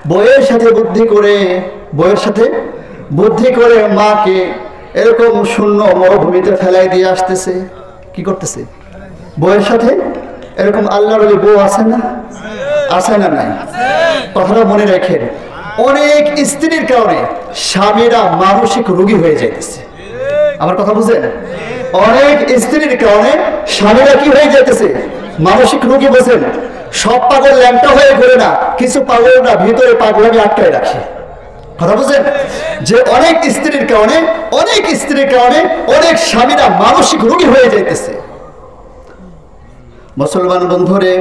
বইয়ের সাথে বুদ্ধি করে মাকে এরকম শূন্য মরুভূমিতে ফেলাই দিয়ে আসতেছে। কি করতেছে? বইয়ের সাথে এরকম আল্লাহর ওলি বউ আছে না? আছে না নাই? কথাটা মনে রাখেন, অনেক স্ত্রীর কারণে স্বামীরা মানসিক রোগী হয়ে যাইতেছে। আমার কথা বুঝেন? অনেক স্ত্রীর কারণে স্বামীরা কি হয়ে যাইতেছে? মানসিক রোগী। বোঝেন? সব পাগল ল্যাংটা হয়ে ঘুরে না, কিছু পাগলরা ভিতরে পাগলামি আটকায় রাখে। কথা বুঝেন? যে অনেক স্ত্রীর কারণে অনেক স্বামীরা মানসিক রোগী হয়ে যাইতেছে। মুসলমান বন্ধুরে,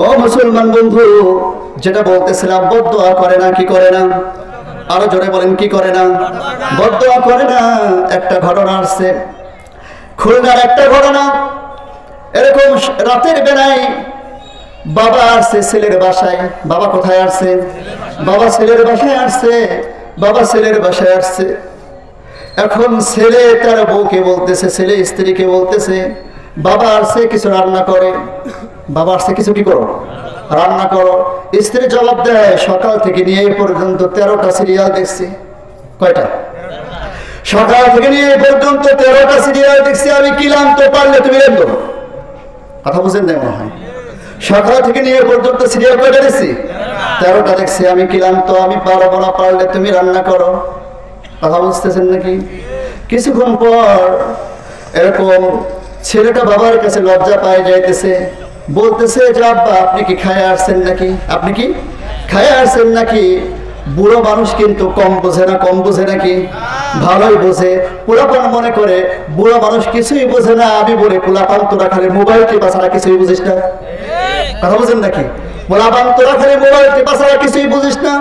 ও মুসলমান বন্ধু, যেটা বলতেছিলাম, বদদুয়া করে না? কি করে না? আরো জোরে বলেন, কি করে না? বদদুয়া করে না। একটা ঘটনা আসছে, খুলনার একটা ঘটনা। এরকম রাতের বেলায় বাবা আসছে ছেলের বাসায়। বাবা কোথায় আসছে? বাবা ছেলের বাসায় আসছে। এখন ছেলে তার বউকে বলতেছে, ছেলে স্ত্রীকে বলতেছে, বাবা আসছে কিছু রান্না করে। বাবা আসছে কিছু কি করো? রান্না করো। স্ত্রী জবাব দেয়, সকাল থেকে নিয়ে এই পর্যন্ত 13টা সিরিয়াল দেখছি। কয়টা? সকাল থেকে নিয়ে এই পর্যন্ত 13টা সিরিয়াল দেখছি, আমি ক্লান্ত, পারলে তুমি রেখো। কথা বুঝেন না মনে হয়? সকাল থেকে নিয়ে পর্যন্ত সিরিয়াল কয়টা দেখছি? 13টা দেখছি, আমি ক্লান্ত, আমি পারবো না, পারলে তুমি রান্না করো। কথা বুঝতেছেন নাকি? কিছুক্ষণ পর এরকম ছেলেটা বাবার কাছে লজ্জা পায় যাইতেছে, বলতেছে যে আব্বা আপনি কি খায় আসছেন নাকি? আপনি কি খায় আসছেন নাকি? বুড়ো মানুষ কিন্তু কম বোঝে নাকি? ভালোই বোঝে। পোলাপান মনে করে বুড়ো মানুষ কিছুই বোঝে না। আমি বলি, পোলাপান তোরা খালি মোবাইল টিপা ছাড়া কিছুই বুঝিস না। কথা বুঝেন নাকি? পোলাপান তোরা খালি মোবাইল টিপা ছাড়া কিছুই বুঝিস না।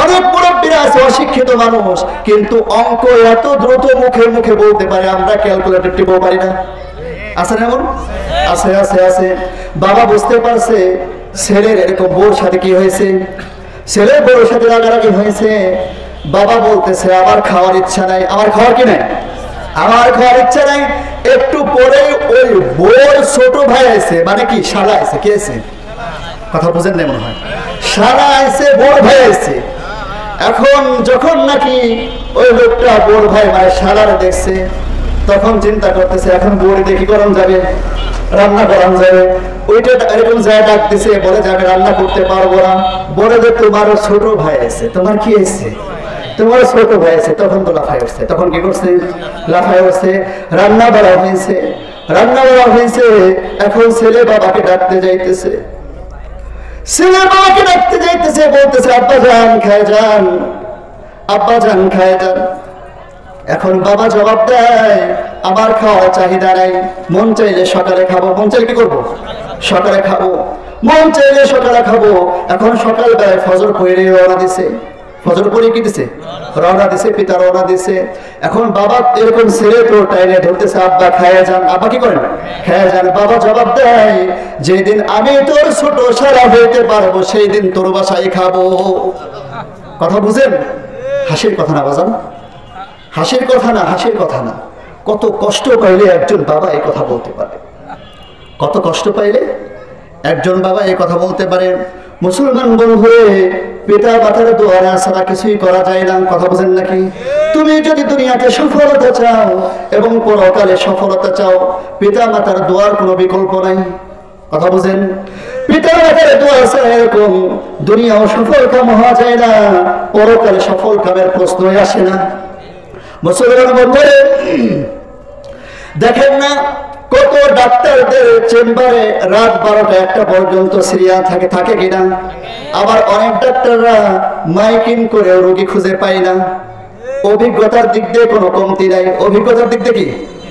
অনেক মুরব্বীরা আছে অশিক্ষিত মানুষ, কিন্তু অঙ্ক এত দ্রুত মুখে বলতে পারে, আমরা ক্যালকুলেটর টিপও পারি না। আছে না এমন? আছে। বাবা বুঝতে পারছে ছেলের এরকম বউর সাথে কি হয়েছে, ছেলের বউর সাথে রাগারাগি হয়েছে। বাবা বলতেছে, আমার খাওয়ার ইচ্ছা নাই। আমার খাওয়ার কি নাই? আমার খাওয়ার ইচ্ছা নাই। একটু পরে ওই বউর ছোট ভাই আছে, মানে কি শালা আছে। কে আছে? কথা বুঝেন না মনে হয়? শালা আছে, বড় ভাই আছে। এখন যখন নাকি ওই লোকটা বড় ভাই মানে শালার দেখছে, তখন চিন্তা করতেছে, এখন বউরে দেখি গরম যাবে, রান্না করান যাবে। ওইটা এরকম যায় ডাক দিছে, বলে যাবে রান্না করতে পারবো না। বলে যে তোমার ছোট ভাই আছে। তোমার কি আছে? তোমার ছোট ভাই আছে। তখন তো লাফায় উঠছে। তখন কি করছে? লাফায় উঠছে। রান্না বলা হয়েছে। এখন ছেলে বাবাকে ডাকতে যাইতেছে, বলতেছে আব্বা যান খায় যান। এখন বাবা জবাব দেয়, আমার খাওয়ার চাহিদা নাই, মন চাইলে সকালে খাবো, মন চাইলে কি করবো? সকালে খাবো, মন চাইলে সকালে খাবো। এখন সকালবেলায় ফজর পড়ে রওনা দিছে। ফজর পড়ে কি দিছে? রওনা দিছে, পিতা রওনা দিছে। এখন বাবা এরকম ছেলে তো টাইনে ধরতেছে, আব্বা খায় যান। আব্বা কি করেন? খায় যান। বাবা জবাব দেয়, যেদিন আমি তোর ছোট সারা হইতে পারবো, সেই দিন তোর বাসায় খাবো। কথা বুঝেন? হাসির কথা না বাজান, হাসির কথা না। কত কষ্ট পাইলে একজন বাবা এই কথা বলতে পারে? কত কষ্ট পাইলে একজন বাবা এই কথা বলতে পারে? মুসলমান বন্ধুরে, পিতা মাতার দোয়া ছাড়া কিছুই করা যায় না। কথা বুঝেন নাকি? তুমি যদি দুনিয়াতে সফলতা চাও এবং পরকালে সফলতা চাও, পিতা মাতার দোয়ার কোনো বিকল্প নাই। কথা বুঝেন? পিতা মাতার দোয়া ছাড়া এরকম দুনিয়াও সফল কাম হওয়া যায় না, পরকালে সফল কামের প্রশ্নই আসে না। মুসলমান বন্ধুরে, দেখেন না কত ডাক্তারদের চেম্বারে রাত 12টা 1টা পর্যন্ত সিরিয়াল থাকে কিনা? আবার অনেক ডাক্তাররা মাইকিং করে রোগী খুঁজে পায় না। অভিজ্ঞতার দিক দিয়ে কোনো কমতি নাই। অভিজ্ঞতার দিক দিয়ে কি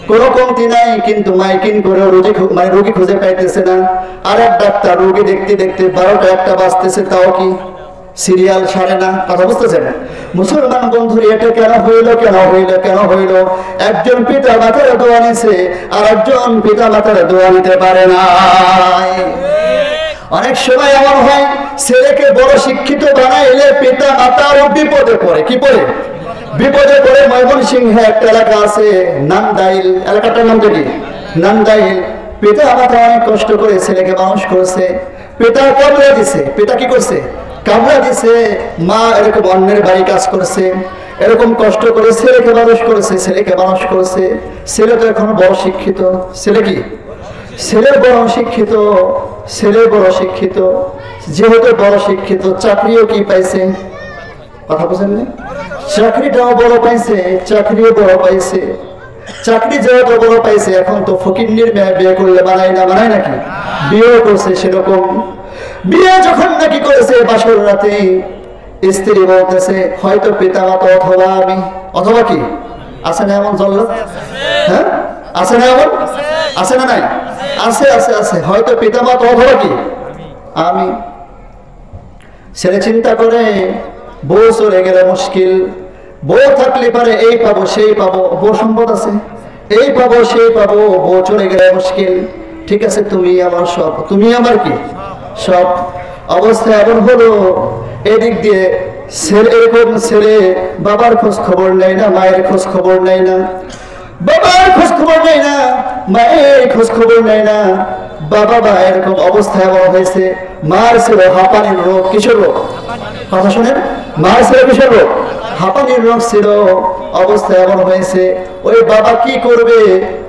কোনো কমতি নাই, কিন্তু মাইকিং করে রোগী খুঁজে পাইতেছে না। আর এক ডাক্তার রোগী দেখতে 12টা 1টা বাজতেছে, তাও কি সিরিয়াল সারে না। কথা বুঝতেছেন? মুসলমান বন্ধু, এটা কেন হইল? একজন পিতা মাতার দোয়া নিছে, আর একজন পিতা মাতার দোয়া নিতে পারে না। অনেক সময় এমন হয়, ছেলেকে বড় শিক্ষিত বানাইলে পিতা মাতারও বিপদে পড়ে। কি পড়ে? বিপদে পড়ে। ময়মনসিংহে একটা এলাকা আছে নান্দাইল, এলাকাটার নাম কি? নান্দাইল। পিতা মাতা অনেক কষ্ট করে ছেলেকে মানুষ করছে। পিতা কবরে দিছে। পিতা কি করছে? কামড়া দিছে, মা এরকম অন্যের বাড়ি কাজ করছে, এরকম কষ্ট করে ছেলেকে মানুষ করেছে। ছেলে তো এখন বড় শিক্ষিত। ছেলে কি? ছেলে বড় শিক্ষিত। যেহেতু বড় শিক্ষিত, চাকরিও কি পাইছে? কথা বুঝেন না? চাকরিটাও বড় পাইছে, চাকরিও বড় পাইছে। চাকরি যেহেতু বড় পাইছে, এখন তো ফকিন্নির মেয়ে বিয়ে করলে বানায় নাকি? বিয়েও করছে সেরকম। বিয়ে যখন নাকি করেছে, বাসর রাতে স্ত্রী বলতেছে হয়তো পিতামাতা অথবা আমি, অথবা কি আছে না এমন জল্লাদ? হ্যাঁ আছে না এমন? আছে না নাই? আছে। হয়তো পিতামাতা অথবা কি আমি। ছেলে চিন্তা করে বউ চলে গেলে মুশকিল, বউ থাকলে পারে এই পাবো সেই পাবো, বউ সম্পদ আছে, এই পাবো সেই পাবো, বউ চলে গেলে মুশকিল। ঠিক আছে, তুমি আমার সব, তুমি আমার কি সব। অবস্থা এমন হলো, এদিক দিয়ে ছেলে বাবার খোঁজ খবর নেয় না, মায়ের খোঁজ খবর নেয় না, বাবার খোঁজ খবর নেয় না, মায়ের খোঁজ খবর নেয় না। বাবা মা এরকম অবস্থা এমন হয়েছে, মার ছিল হাঁপানির রোগ। কিসের রোগ? কথা শোনেন, মার ছিল কিসের রোগ? হাঁপানির রোগ ছিল। অবস্থা এমন হয়েছে, ওই বাবা কি করবে?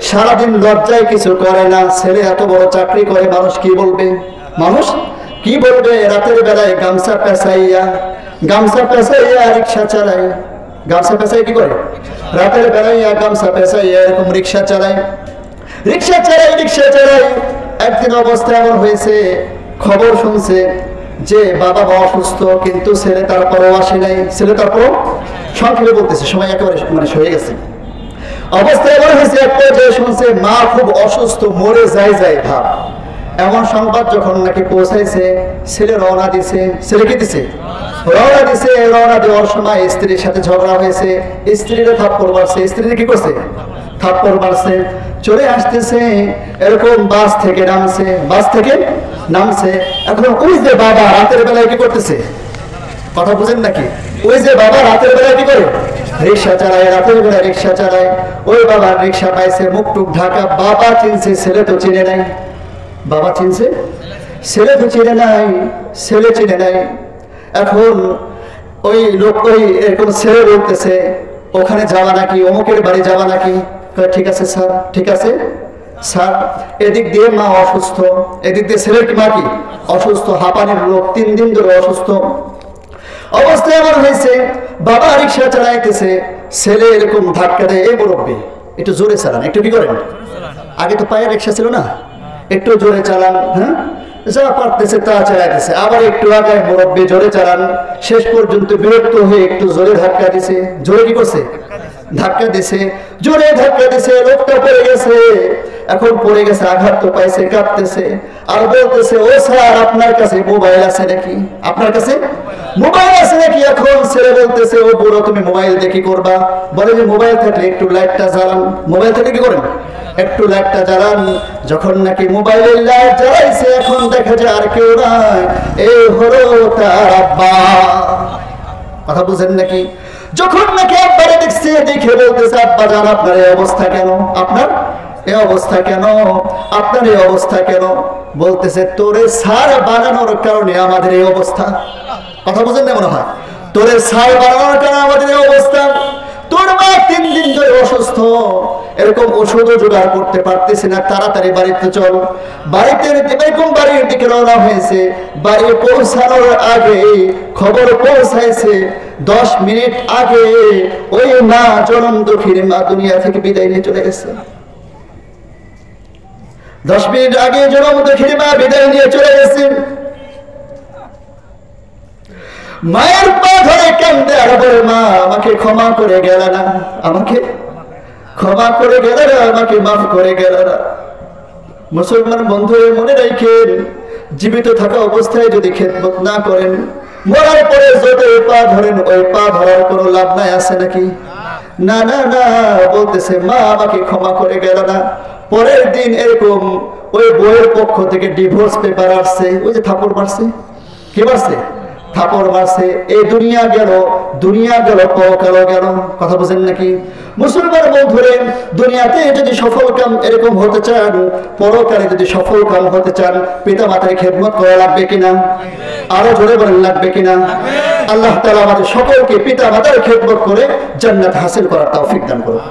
সারাদিন লজ্জায় কিছু করে না। ছেলে এত বড় চাকরি করে, মানুষ কি বলবে? রাতের বেলায় গামছা পেঁচাইয়া রিক্সা চালায়। গামছা পেঁচাই কি করে? রাতের বেলায় গামছা পেঁচাইয়া এরকম রিক্সা চালায়। একদিন অবস্থা এমন হয়েছে, খবর শুনছে যে বাবা মা অসুস্থ, কিন্তু ছেলে তারপরও আসে নাই। ছেলে তারপরও, সংক্ষেপে বলতেছে, সময় একেবারে হয়ে গেছে। অবস্থা এমন হয়েছে, একটা যে শুনছে মা খুব অসুস্থ, মরে যায় ভাব। এমন সংবাদ যখন নাকি পৌঁছাইছে, ছেলে রওনা দিছে। ছেলে কি দিছে? রওনা দেওয়ার সময় স্ত্রীর সাথে ঝগড়া হয়েছে, স্ত্রীরা থাপ্পড় মারছে। স্ত্রীরা কি করছে? থাপ্পড় মারছে। চলে আসতেছে, এরকম বাস থেকে নামছে। এখন ওই যে বাবা রাতের বেলায় কি করতেছে? কথা বুঝেন নাকি? ওই যে বাবা রাতের বেলায় কি করে? রিক্সা চালায়, রাতের বেলায় রিক্সা চালায়। ওই বাবার রিক্সা পাইছে, মুখ টুক ঢাকা। বাবা চিনছে, ছেলে তো চিনে নাই। বাবা চিনছে, ছেলে তো চিনে নাই। এখন ওই এরকম ছেলে বলতেছে ওখানে যাওয়া নাকি, অমুকের বাড়ি যাওয়া নাকি? ঠিক আছে স্যার। এদিক দিয়ে মা অসুস্থ, এদিক দিয়ে ছেলের মা কি অসুস্থ, হাঁপানির রোগ, 3 দিন ধরে অসুস্থ। অবস্থা এমন হয়েছে, বাবা রিক্সা চালাইতেছে, ছেলে এরকম ধাক্কা দেয়, এই মুরব্বী একটু জোরে চালান, একটু কি করেন, আগে তো পায়ে রিক্সা ছিল না, একটু জোরে চালান। হ্যাঁ, যা পারতেছে তা চালাইতেছে। আবার একটু আগে মুরব্বী জোরে চালান। শেষ পর্যন্ত বিরক্ত হয়ে একটু জোরে ধাক্কা দিছে। জোরে কি করছে? জোরে ধাক্কা দিছে। লোকটা পড়ে গেছে। এখন পড়ে গেছে, আঘাত তো পাইছে, কাঁপতেছে আর বলতেছে, ও স্যার আপনার কাছে মোবাইল আছে নাকি? এখন ছেলে বলতেছে, ও বুড়ো তুমি মোবাইল দেখি করবা? বলে যে মোবাইল থাকলে একটু লাইটটা জ্বালান। মোবাইল থাকলে কি করেন? একটু লাইটটা জ্বালান। যখন নাকি মোবাইলের লাইট জ্বালাইছে, এখন দেখা যায় আর কেউ নাই, এই হলো তার আব্বা। কথা বুঝেন নাকি? যখন নাকি আব্বারে দেখছে, দেখে বলতেছে, আব্বা জান আপনার এই অবস্থা কেন? আপনার এই অবস্থা কেন? বলতেছে, তোরে সার বানানোর কারণে আমাদের এই অবস্থা। কথা বুঝেন না মনে হয়? তোরে সার বানানোর কারণে আমাদের এই অবস্থা। তোর মা 3 দিন ধরে অসুস্থ, এরকম ওষুধও জোগাড় করতে পারতেছি না, তাড়াতাড়ি বাড়িতে চল। বাড়ির দিকে রওনা হয়েছে। বাড়ি পৌঁছানোর আগে খবর পৌঁছাইছে, 10 মিনিট আগে ওই মা জনম দুঃখীর মা দুনিয়া থেকে বিদায় নিয়ে চলে গেছে। 10 মিনিট আগে জনম দুঃখীর মা বিদায় নিয়ে চলে গেছে। মায়ের পা ধরে কান্দে আর বলে, মা আমাকে ক্ষমা করে গেল না, আমাকে মাফ করে গেল না। মুসলমান বন্ধুরা মনে রাখেন, জীবিত থাকা অবস্থায় যদি খেদমত না করেন, মরার পরে যত পা ধরেন, ওই পা ধরার কোনো লাভ নাই, আছে নাকি? না। বলতেছে, মা আমাকে ক্ষমা করে গেল না। পরের দিন এরকম ওই বউয়ের পক্ষ থেকে ডিভোর্স পেপার আসছে। ওই যে থাপ্পড় মারছে, কে মারছে? থাপড় মারছে, এই দুনিয়া গেল পরকালও গেল। কথা বুঝেন নাকি? মুসলমান বন্ধুরে, দুনিয়াতে যদি সফল কাম এরকম হতে চান, পরকালে যদি সফল কাম হতে চান, পিতা মাতার খেদমত করা লাগবে কিনা? আরো জোরে বলেন, লাগবে কিনা? আল্লাহ তাআলা আমাদের সকলকে পিতা মাতার খেদমত করে জান্নাত হাসিল করার তৌফিক দান করুন।